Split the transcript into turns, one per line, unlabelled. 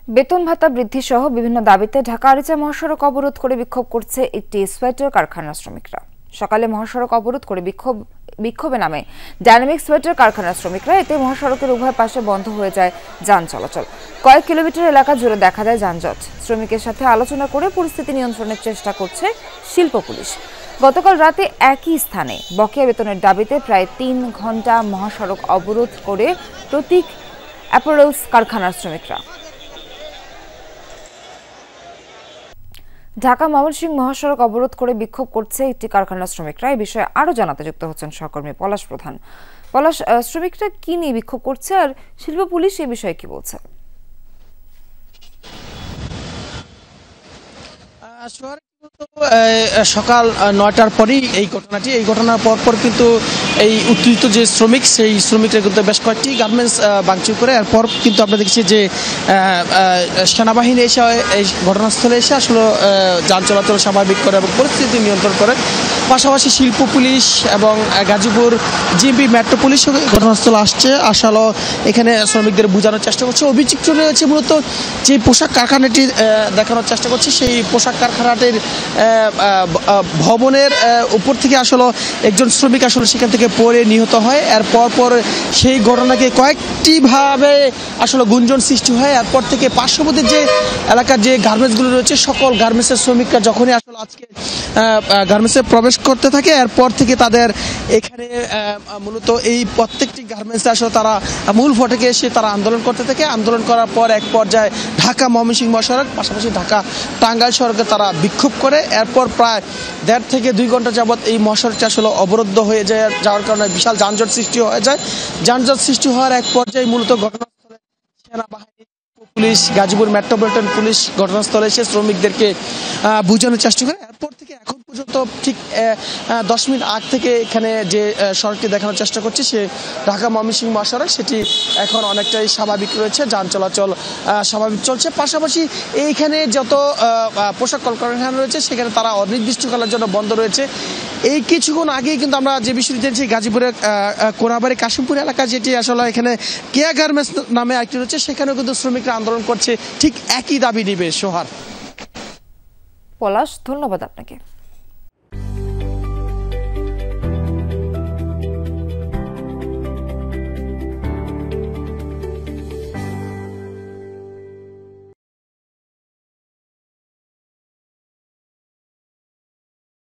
বেতন ভাতা বৃদ্ধি সহ বিভিন্ন দাবিতে ঢাকা আরিচা মহাসড়ক অবরোধ করে বিক্ষোভ করছে একটি সোয়েটার কারখানার শ্রমিকরা। সকালে মহাসড়ক অবরোধ করে বিক্ষোভে নামে ডাইনামিক সোয়েটার কারখানার শ্রমিকরা। এতে মহাসড়কের উভয় পাশে বন্ধ হয়ে যায় যান চলাচল। কয়েক কিলোমিটার এলাকা জুড়ে দেখা দেয় যানজট। শ্রমিকের সাথে আলোচনা করে পরিস্থিতি নিয়ন্ত্রণের চেষ্টা করছে শিল্প পুলিশ। গতকাল রাতে একই স্থানে বকেয়া বেতনের দাবিতে প্রায় ৩ ঘন্টা মহাসড়ক অবরোধ করে প্রতীক অ্যাপারেলস কারখানার শ্রমিকরা। ঢাকা ময়মনসিংহ মহাসড়ক অবরোধ করে বিক্ষোভ করছে একটি কারখানার শ্রমিকরা। এই বিষয়ে আরো জানাতে যুক্ত হচ্ছেন সহকর্মী পলাশ প্রধান। পলাশ, শ্রমিকরা কি নিয়ে বিক্ষোভ করছে আর শিল্প পুলিশ এই বিষয়ে কি বলছে?
সকাল ৯টার পরেই এই ঘটনার পর কিন্তু এই উত্তেজিত যে শ্রমিক, সেই শ্রমিকরা কিন্তু বেশ কয়েকটি গার্মেন্টস ভাঙচুর করে। এরপর কিন্তু আমরা দেখছি যে সেনাবাহিনী এসে এই ঘটনাস্থলে এসে আসলে যান চলাচল স্বাভাবিক করে এবং পরিস্থিতি নিয়ন্ত্রণ করে। পাশাপাশি শিল্প পুলিশ এবং গাজীপুর জিএমপি মেট্রো পুলিশ ঘটনাস্থলে আসছে, আসলে এখানে শ্রমিকদের বোঝানোর চেষ্টা করছে। অভিযুক্ত রয়েছে মূলত যে পোশাক কারখানাটি দেখানোর চেষ্টা করছে, সেই পোশাক কারখানাটির ভবনের উপর থেকে আসলে একজন শ্রমিক আসলে সেখান থেকে পড়ে নিহত হয়। এরপর সেই ঘটনাকে কয়েকটি ভাবে আসলে গুঞ্জন সৃষ্টি হয়। এরপর থেকে পার্শ্ববর্তী যে এলাকার যে গার্মেন্টসগুলো রয়েছে, সকল গার্মেন্টসের শ্রমিকরা যখনই আসলে আজকে গার্মেন্টসে প্রবেশ করতে থাকে, এরপর থেকে তাদের এখানে মূলত এই প্রত্যেকটি গার্মেন্টসে আসলে তারা মূল ফটকে এসে তারা আন্দোলন করতে থাকে। আন্দোলন করার পর এক পর্যায়ে ঢাকা ময়মনসিংহ মহাসড়ক পাশাপাশি ঢাকা টাঙ্গাইল সড়কে তারা বিক্ষোভ করে। এরপর প্রায় ১.৫ থেকে ২ ঘন্টা যাবৎ এই মহাসড়কটি আসলে অবরুদ্ধ হয়ে যাওয়ার কারণে বিশাল যানজট সৃষ্টি হয়ে যায়। যানজট সৃষ্টি হওয়ার এক পর্যায়ে মূলত ঘটনাস্থলে সেনাবাহিনী, পুলিশ, গাজীপুর মেট্রোপলিটন পুলিশ ঘটনাস্থলে এসে শ্রমিকদেরকে বোঝানোর চেষ্টা করে। এরপর থেকে এখন পর্যন্ত ঠিক ১০ মিনিট আগ থেকে এখানে যে সড়কটি দেখানোর চেষ্টা করছে, সে ঢাকা ময়মনসিংহ মহাসড়ক, সেটি এখন অনেকটাই স্বাভাবিক রয়েছে, যান চলাচল স্বাভাবিক চলছে। পাশাপাশি এইখানে যত পোশাক কলকারখানা রয়েছে সেখানে তারা অনির্দিষ্টকালের জন্য বন্ধ রয়েছে। এই কিছুক্ষণ আগেই কিন্তু আমরা যে বিষয়টি জেনেছি, গাজীপুরের কোনাবাড়ি কাশিমপুর এলাকা, যেটি আসলে এখানে কেয়া গার্মেন্টস নামে একটি রয়েছে, সেখানেও কিন্তু শ্রমিকরা আন্দোলন করছে ঠিক একই দাবি নিবে। সোহার,
পলাশ, ধন্যবাদ আপনাকে।